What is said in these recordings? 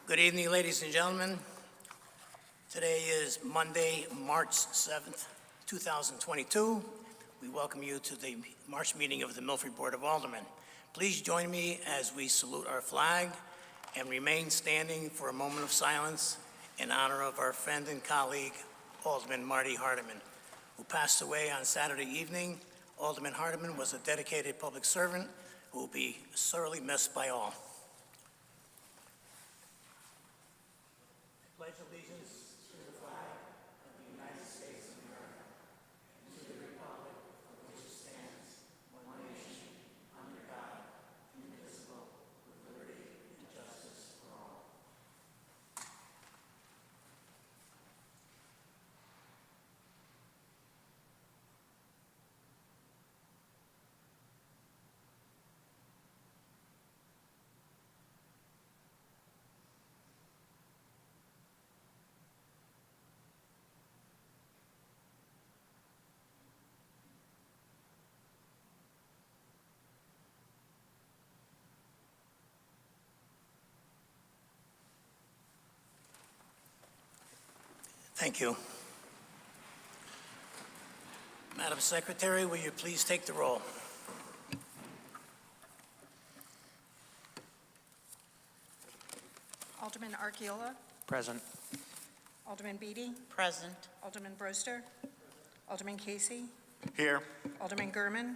Good evening, ladies and gentlemen. Today is Monday, March 7th, 2022. We welcome you to the March meeting of the Milford Board of Aldermen. Please join me as we salute our flag and remain standing for a moment of silence in honor of our friend and colleague, Alderman Marty Hardiman, who passed away on Saturday evening. Alderman Hardiman was a dedicated public servant who will be sorely missed by all. I pledge allegiance to the flag of the United States of America and to the republic for which it stands, one nation, under God, indivisible, with liberty and justice for all. Thank you. Madam Secretary, will you please take the roll? Alderman Archiola, Present. Alderman Beatty, Present. Alderman Broster, Alderman Casey, Here. Alderman Gurman,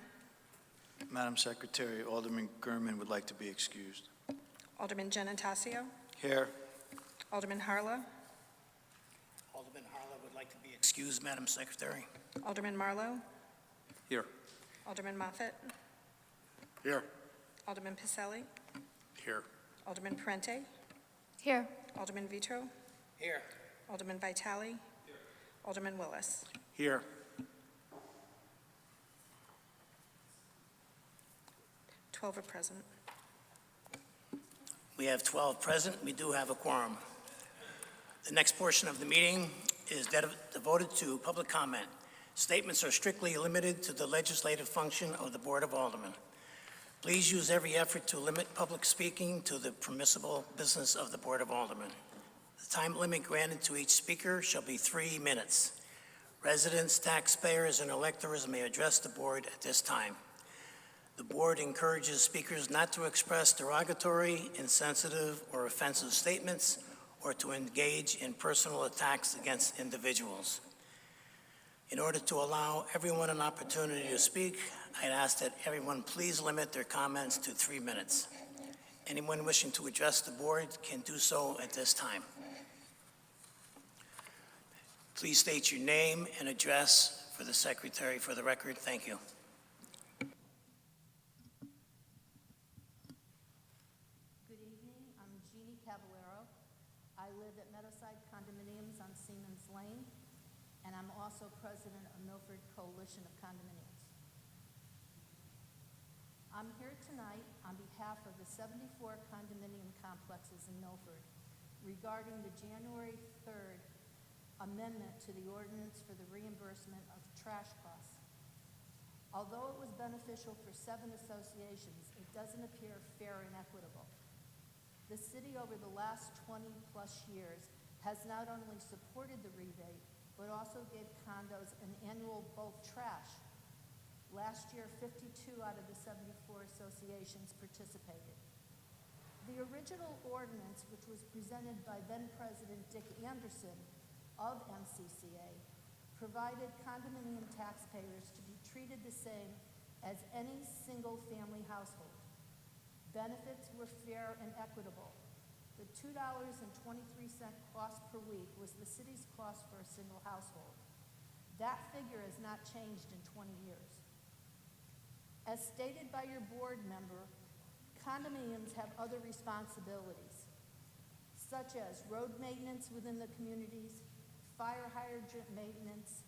Madam Secretary, Alderman Gurman would like to be excused. Alderman Gennatasio, Here. Alderman Harla, Alderman Harlow would like to be excused, Madam Secretary. Alderman Marlowe, Here. Alderman Moffett, Here. Alderman Picelli, Here. Alderman Parente, Here. Alderman Vitro, Here. Alderman Vitale, Alderman Willis. Here. 12 are present. We have 12 present. We do have a quorum. The next portion of the meeting is devoted to public comment. Statements are strictly limited to the legislative function of the Board of Aldermen. Please use every effort to limit public speaking to the permissible business of the Board of Aldermen. The time limit granted to each speaker shall be 3 minutes. Residents, taxpayers, and electors may address the board at this time. The board encourages speakers not to express derogatory, insensitive, or offensive statements or to engage in personal attacks against individuals. In order to allow everyone an opportunity to speak, I'd ask that everyone please limit their comments to 3 minutes. Anyone wishing to address the board can do so at this time. Please state your name and address for the secretary for the record. Thank you. Good evening, I'm Jeannie Cavallero. I live at Meadowside Condominiums on Siemens Lane, and I'm also president of Milford Coalition of Condominiums. I'm here tonight on behalf of the 74 condominium complexes in Milford regarding the January 3rd amendment to the ordinance for the reimbursement of trash costs. Although it was beneficial for 7 associations, it doesn't appear fair and equitable. The city over the last 20-plus years has not only supported the rebate, but also gave condos an annual bulk trash. Last year, 52 out of the 74 associations participated. The original ordinance, which was presented by then-President Dick Anderson of MCCA, provided condominium taxpayers to be treated the same as any single-family household. Benefits were fair and equitable. The $2.23 cost per week was the city's cost for a single household. That figure has not changed in 20 years. As stated by your board member, condominiums have other responsibilities, such as road maintenance within the communities, fire hydrant maintenance,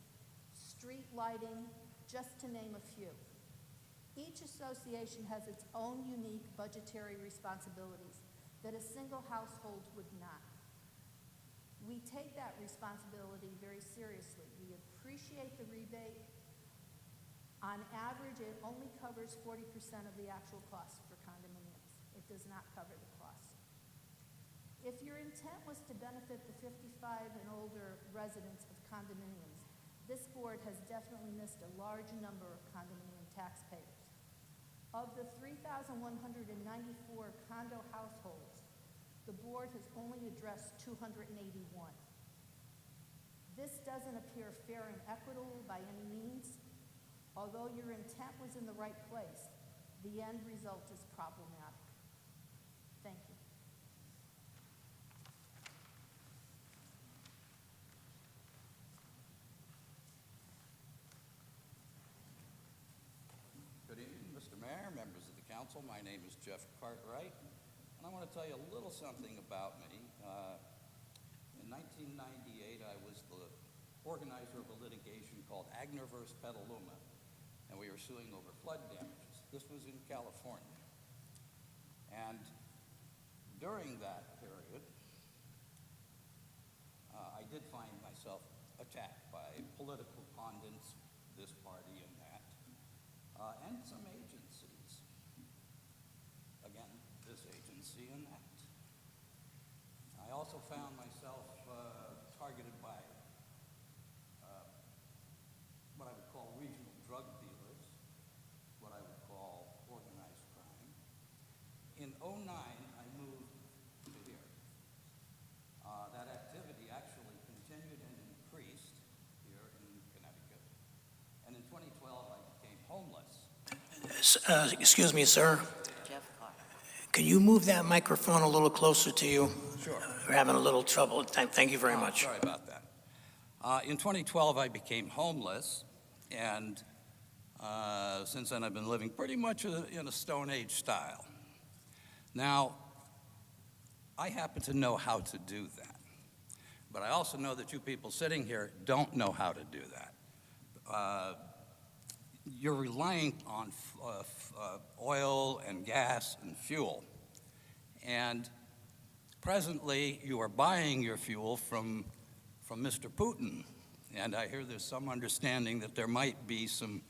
street lighting, just to name a few. Each association has its own unique budgetary responsibilities that a single household would not. We take that responsibility very seriously. We appreciate the rebate. On average, it only covers 40% of the actual cost for condominiums. It does not cover the cost. If your intent was to benefit the 55 and older residents of condominiums, this board has definitely missed a large number of condominium taxpayers. Of the 3,194 condo households, the board has only addressed 281. This doesn't appear fair and equitable by any means. Although your intent was in the right place, the end result is problematic. Thank you. Good evening, Mr. Mayor, members of the council. My name is Jeff Cartwright, and I want to tell you a little something about me. In 1998, I was the organizer of a litigation called Agner vs. Petaluma, and we were suing over flood damages. This was in California. And during that period, I did find myself attacked by political pundits, this party and that, and some agencies. Again, this agency and that. I also found myself targeted by what I would call regional drug dealers, what I would call organized crime. In '09, I moved to here. That activity actually continued and increased here in Connecticut. And in 2012, I became homeless. Excuse me, sir. Can you move that microphone a little closer to you? Sure. We're having a little trouble. Thank you very much. Sorry about that. In 2012, I became homeless, and since then I've been living pretty much in a Stone Age style. Now, I happen to know how to do that, but I also know that you people sitting here don't know how to do that. You're relying on oil and gas and fuel, and presently you are buying your fuel from Mr. Putin, and I hear there's some understanding that there might be some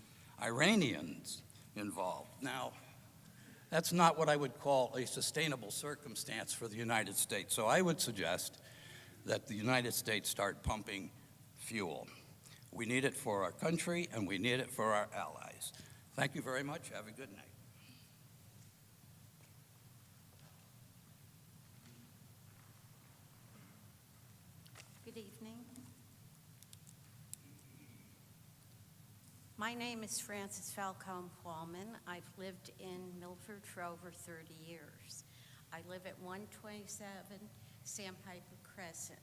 Iranians involved. Now, that's not what I would call a sustainable circumstance for the United States, so I would suggest that the United States start pumping fuel. We need it for our country, and we need it for our allies. Thank you very much. Have a good night. Good evening. My name is Frances Falcone Paulman. I've lived in Milford for over 30 years. I live at 127 Sandpiper Crescent.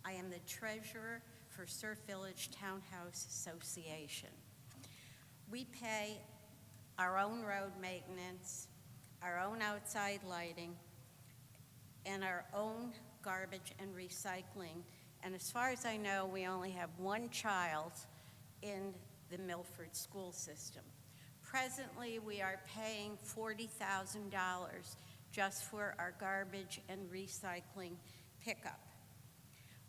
I am the treasurer for Surf Village Townhouse Association. We pay our own road maintenance, our own outside lighting, and our own garbage and recycling. And as far as I know, we only have one child in the Milford school system. Presently, we are paying $40,000 just for our garbage and recycling pickup.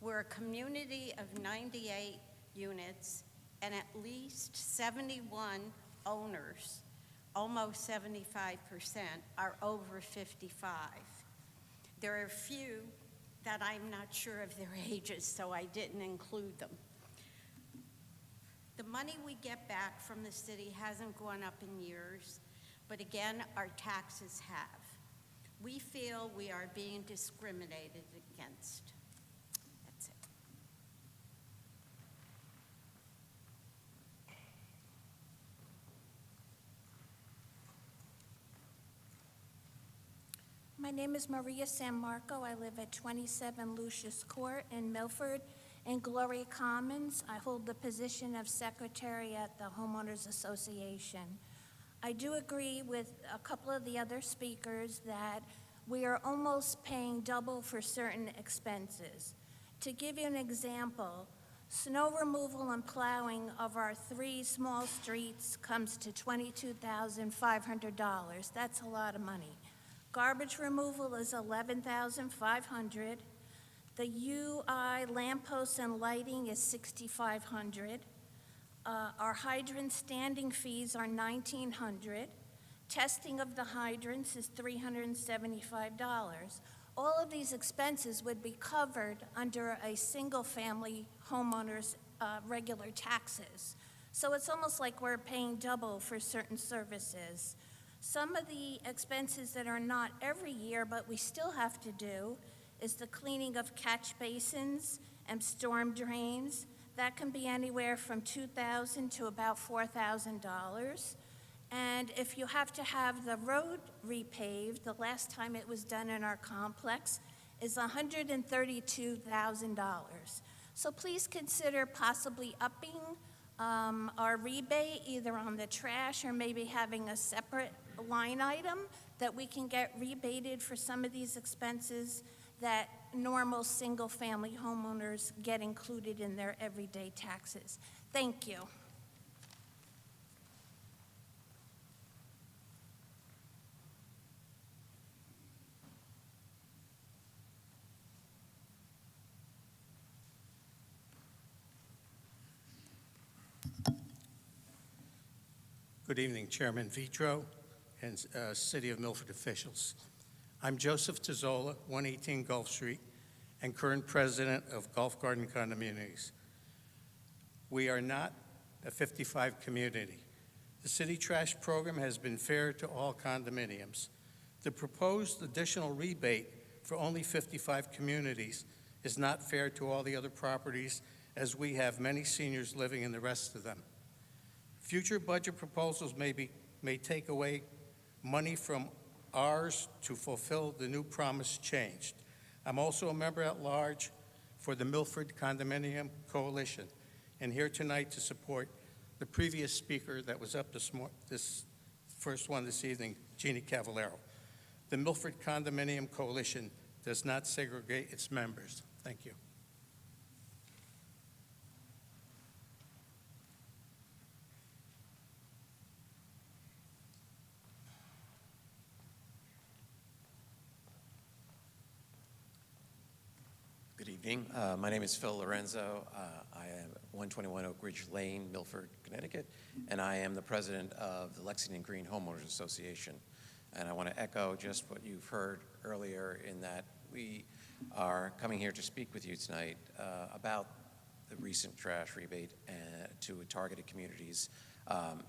We're a community of 98 units, and at least 71 owners, almost 75%, are over 55. There are a few that I'm not sure of their ages, so I didn't include them. The money we get back from the city hasn't gone up in years, but again, our taxes have. We feel we are being discriminated against. That's it. My name is Maria San Marco. I live at 27 Lucius Court in Milford. In Gloria Commons, I hold the position of secretary at the Homeowners Association. I do agree with a couple of the other speakers that we are almost paying double for certain expenses. To give you an example, snow removal and plowing of our 3 small streets comes to $22,500. That's a lot of money. Garbage removal is $11,500. The UI lampposts and lighting is $6,500. Our hydrant standing fees are $1,900. Testing of the hydrants is $375. All of these expenses would be covered under a single-family homeowner's regular taxes. So it's almost like we're paying double for certain services. Some of the expenses that are not every year, but we still have to do, is the cleaning of catch basins and storm drains. That can be anywhere from $2,000 to about $4,000. And if you have to have the road repaved, the last time it was done in our complex is $132,000. So please consider possibly upping our rebate, either on the trash or maybe having a separate line item that we can get rebated for some of these expenses that normal single-family homeowners get included in their everyday taxes. Thank you. Good evening, Chairman Vitro and City of Milford officials. I'm Joseph Tizzola, 118 Gulf Street, and current president of Gulf Garden Condominiums. We are not a 55 community. The city trash program has been fair to all condominiums. The proposed additional rebate for only 55 communities is not fair to all the other properties, as we have many seniors living in the rest of them. Future budget proposals may take away money from ours to fulfill the new promise changed. I'm also a member at large for the Milford Condominium Coalition, and here tonight to support the previous speaker that was up this first one this evening, Jeannie Cavallero. The Milford Condominium Coalition does not segregate its members. Thank you. Good evening. My name is Phil Lorenzo. I am 121 Oak Ridge Lane, Milford, Connecticut, and I am the president of the Lexington Green Homeowners Association. And I want to echo just what you've heard earlier in that we are coming here to speak with you tonight about the recent trash rebate to targeted communities.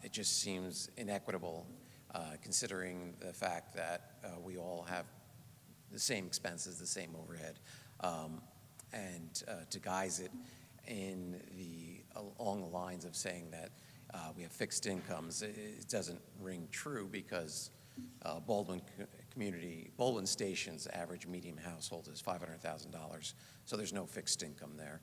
It just seems inequitable considering the fact that we all have the same expenses, the same overhead. And to guise it along the lines of saying that we have fixed incomes, it doesn't ring true because Baldwin Station's average median household is $500,000, so there's no fixed income there.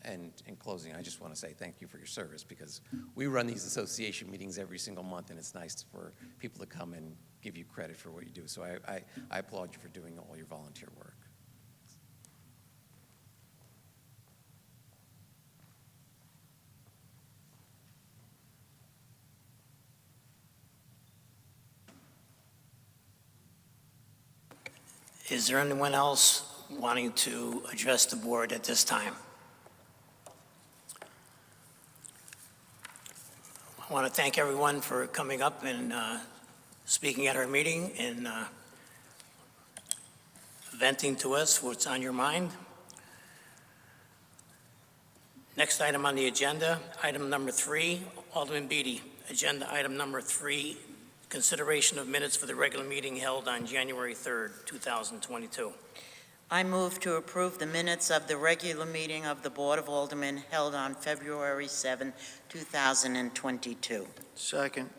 And in closing, I just want to say thank you for your service, because we run these association meetings every single month, and it's nice for people to come and give you credit for what you do. So I applaud you for doing all your volunteer work. Is there anyone else wanting to address the board at this time? I want to thank everyone for coming up and speaking at our meeting and venting to us what's on your mind. Next item on the agenda, item number 3, Alderman Beatty. Agenda item number 3, consideration of minutes for the regular meeting held on January 3rd, 2022. I move to approve the minutes of the regular meeting of the Board of Aldermen held on February 7, 2022. Second.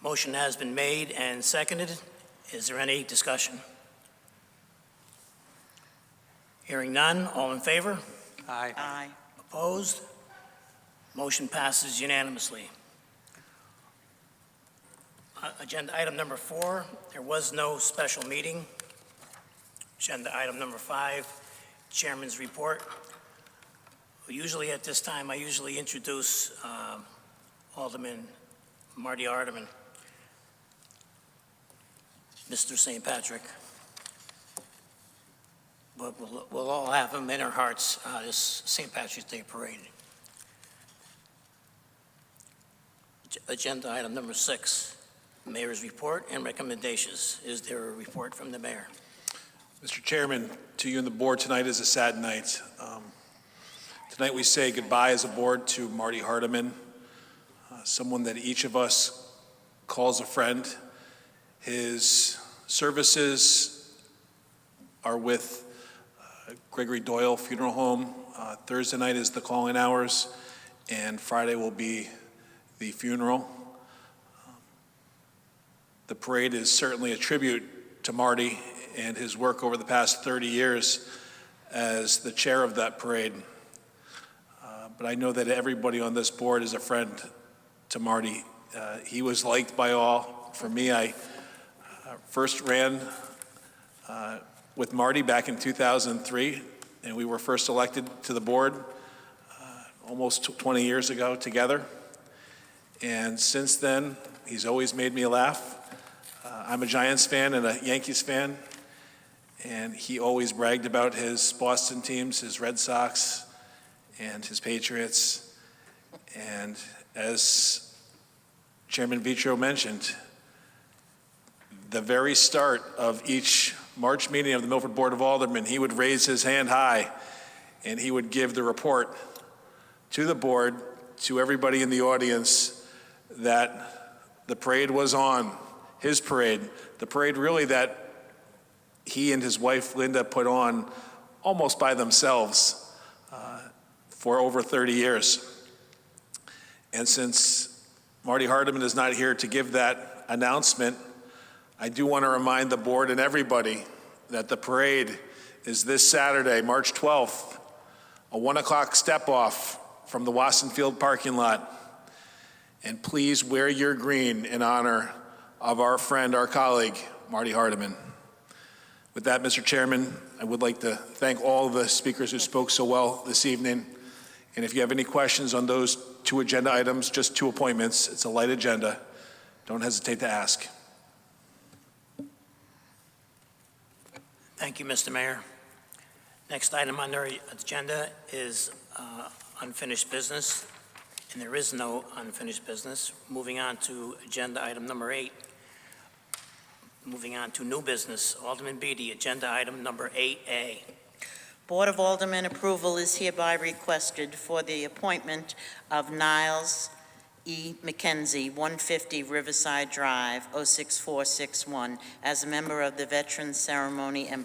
Motion has been made and seconded. Is there any discussion? Hearing none, all in favor? Aye. Aye. Opposed? Motion passes unanimously. Agenda item number 4, there was no special meeting. Agenda item number 5, Chairman's report. Usually at this time, I usually introduce Alderman Marty Alderman, Mr. St. Patrick. But we'll all have him in our hearts this St. Patrick's Day parade. Agenda item number 6. Mayor's report and recommendations. Is there a report from the mayor? Mr. Chairman, to you and the board, tonight is a sad night. Tonight we say goodbye as a board to Marty Hardiman, someone that each of us calls a friend. His services are with Gregory Doyle Funeral Home. Thursday night is the calling hours, and Friday will be the funeral. The parade is certainly a tribute to Marty and his work over the past 30 years as the chair of that parade. But I know that everybody on this board is a friend to Marty. He was liked by all. For me, I first ran with Marty back in 2003, and we were first elected to the board almost 20 years ago together. And since then, he's always made me laugh. I'm a Giants fan and a Yankees fan, and he always bragged about his Boston teams, his Red Sox, and his Patriots. And as Chairman Vitro mentioned, the very start of each March meeting of the Milford Board of Aldermen, he would raise his hand high and he would give the report to the board, to everybody in the audience, that the parade was on, his parade, the parade really that he and his wife Linda put on almost by themselves for over 30 years. And since Marty Hardiman is not here to give that announcement, I do want to remind the board and everybody that the parade is this Saturday, March 12th, a 1 o'clock step-off from the Wasson Field parking lot. And please wear your green in honor of our friend, our colleague, Marty Hardiman. With that, Mr. Chairman, I would like to thank all the speakers who spoke so well this evening. And if you have any questions on those two agenda items, just two appointments, it's a light agenda, don't hesitate to ask. Thank you, Mr. Mayor. Next item on our agenda is unfinished business, and there is no unfinished business. Moving on to agenda item number 8. Moving on to new business, Alderman Beatty, agenda item number 8A. Board of Aldermen approval is hereby requested for the appointment of Niles E. McKenzie, 150 Riverside Drive, 06461, as a member of the Veterans Ceremony and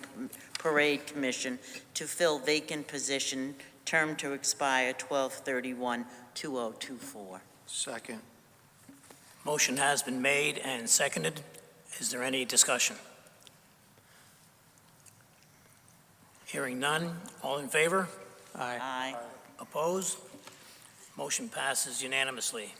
Parade Commission to fill vacant position, term to expire 12/31/2024. Second. Motion has been made and seconded. Is there any discussion? Hearing none. All in favor? Aye. Opposed? Motion passes unanimously.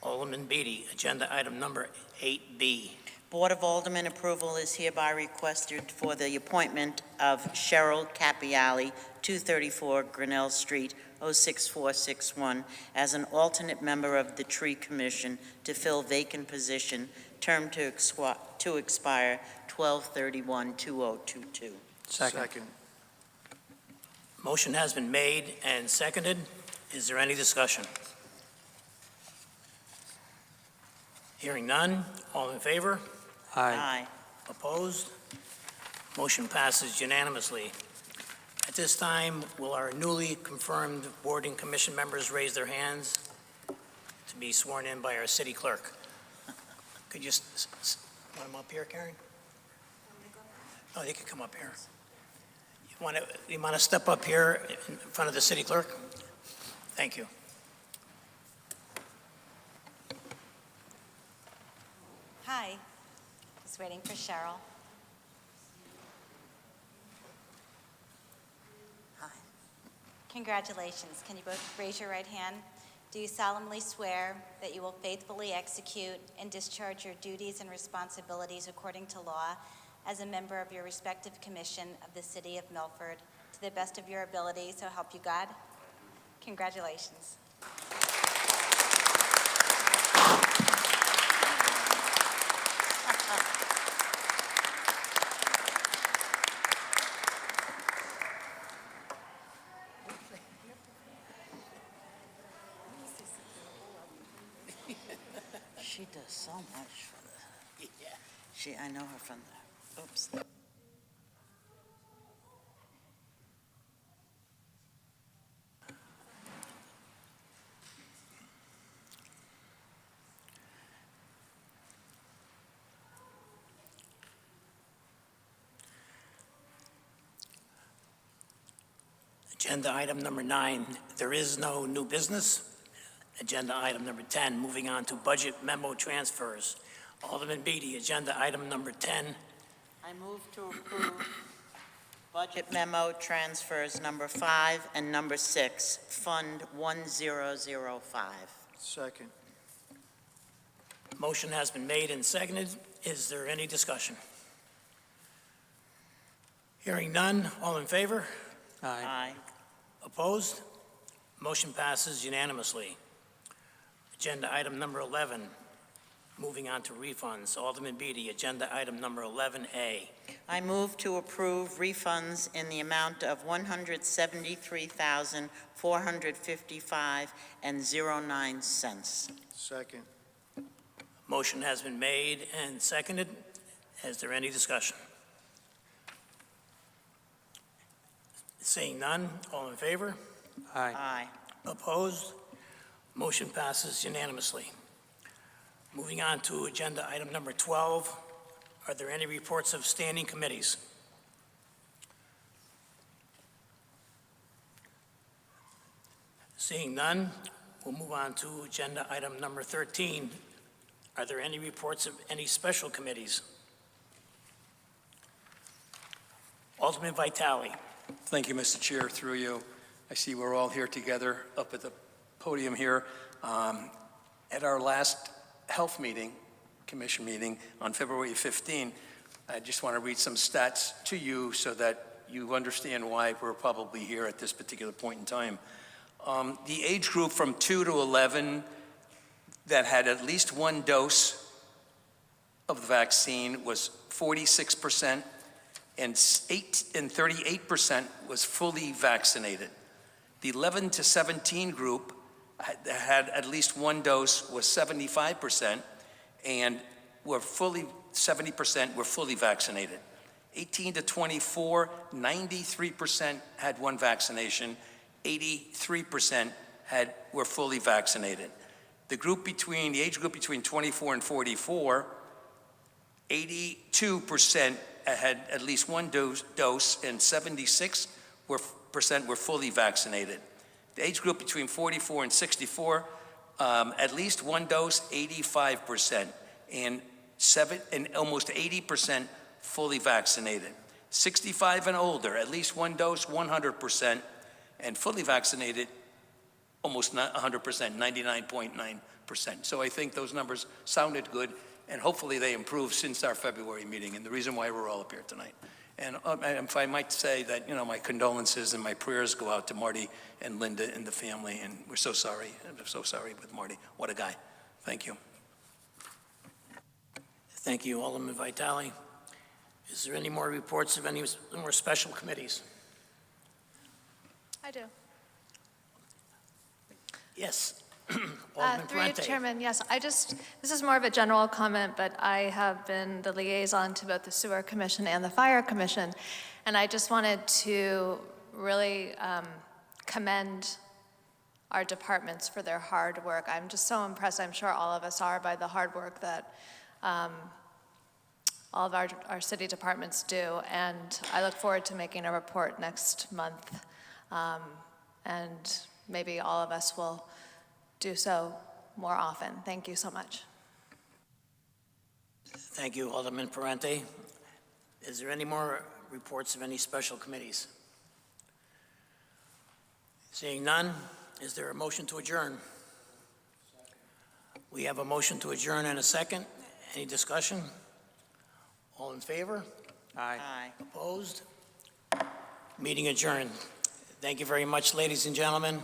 Alderman Beatty, agenda item number 8B. Board of Aldermen approval is hereby requested for the appointment of Cheryl Capiali, 234 Grinnell Street, 06461, as an alternate member of the Tree Commission to fill vacant position, term to expire 12/31/2022. Second. Motion has been made and seconded. Is there any discussion? Hearing none. All in favor? Aye. Opposed? Motion passes unanimously. At this time, will our newly confirmed board and commission members raise their hands to be sworn in by our city clerk? Could you want them up here, Karen? Oh, they could come up here. You want to step up here in front of the city clerk? Thank you. Hi, just waiting for Cheryl. Hi. Congratulations. Can you both raise your right hand? Do you solemnly swear that you will faithfully execute and discharge your duties and responsibilities according to law as a member of your respective commission of the City of Milford to the best of your ability, so help you God? Congratulations. she does so much for the, yeah, I know her from the, oops. Agenda item number 9, there is no new business. Agenda item number 10, moving on to budget memo transfers. Alderman Beatty, agenda item number 10. I move to approve budget memo transfers number 5 and number 6, Fund 1005. Second. Motion has been made and seconded. Is there any discussion? Hearing none, all in favor? Aye. Opposed? Motion passes unanimously. Agenda item number 11, moving on to refunds. Alderman Beatty, agenda item number 11A. I move to approve refunds in the amount of $173,455.09. Second. Motion has been made and seconded. Is there any discussion? Seeing none, all in favor? Aye. Opposed? Motion passes unanimously. Moving on to agenda item number 12. Are there any reports of standing committees? Seeing none, we'll move on to agenda item number 13. Are there any reports of any special committees? Alderman Vitale. Thank you, Mr. Chair. Through you, I see we're all here together up at the podium here. At our last health meeting, commission meeting on February 15, I just want to read some stats to you so that you understand why we're probably here at this particular point in time. The age group from 2 to 11 that had at least one dose of the vaccine was 46%, and 38% was fully vaccinated. The 11 to 17 group had at least one dose was 75%, and 70% were fully vaccinated. 18 to 24, 93% had one vaccination, 83% were fully vaccinated. The age group between 24 and 44, 82% had at least one dose, and 76% were fully vaccinated. The age group between 44 and 64, at least one dose, 85%, and almost 80% fully vaccinated. 65 and older, at least one dose, 100%, and fully vaccinated, almost 100%, 99.9%. So I think those numbers sounded good, and hopefully they improved since our February meeting, and the reason why we're all up here tonight. And if I might say that, my condolences and my prayers go out to Marty and Linda and the family, and we're so sorry. I'm so sorry with Marty. What a guy. Thank you. Thank you, Alderman Vitale. Is there any more reports of any more special committees? I do. Yes. Alderman Through you, Parente. Chairman, yes, this is more of a general comment, but I have been the liaison to both the Sewer Commission and the Fire Commission, and I just wanted to really commend our departments for their hard work. I'm just so impressed, I'm sure all of us are, by the hard work that all of our city departments do, and I look forward to making a report next month, and maybe all of us will do so more often. Thank you so much. Thank you, Alderman Parente. Is there any more reports of any special committees? Seeing none, is there a motion to adjourn? We have a motion to adjourn and a second. Any discussion? All in favor? Aye. Opposed? Meeting adjourned. Thank you very much, ladies and gentlemen.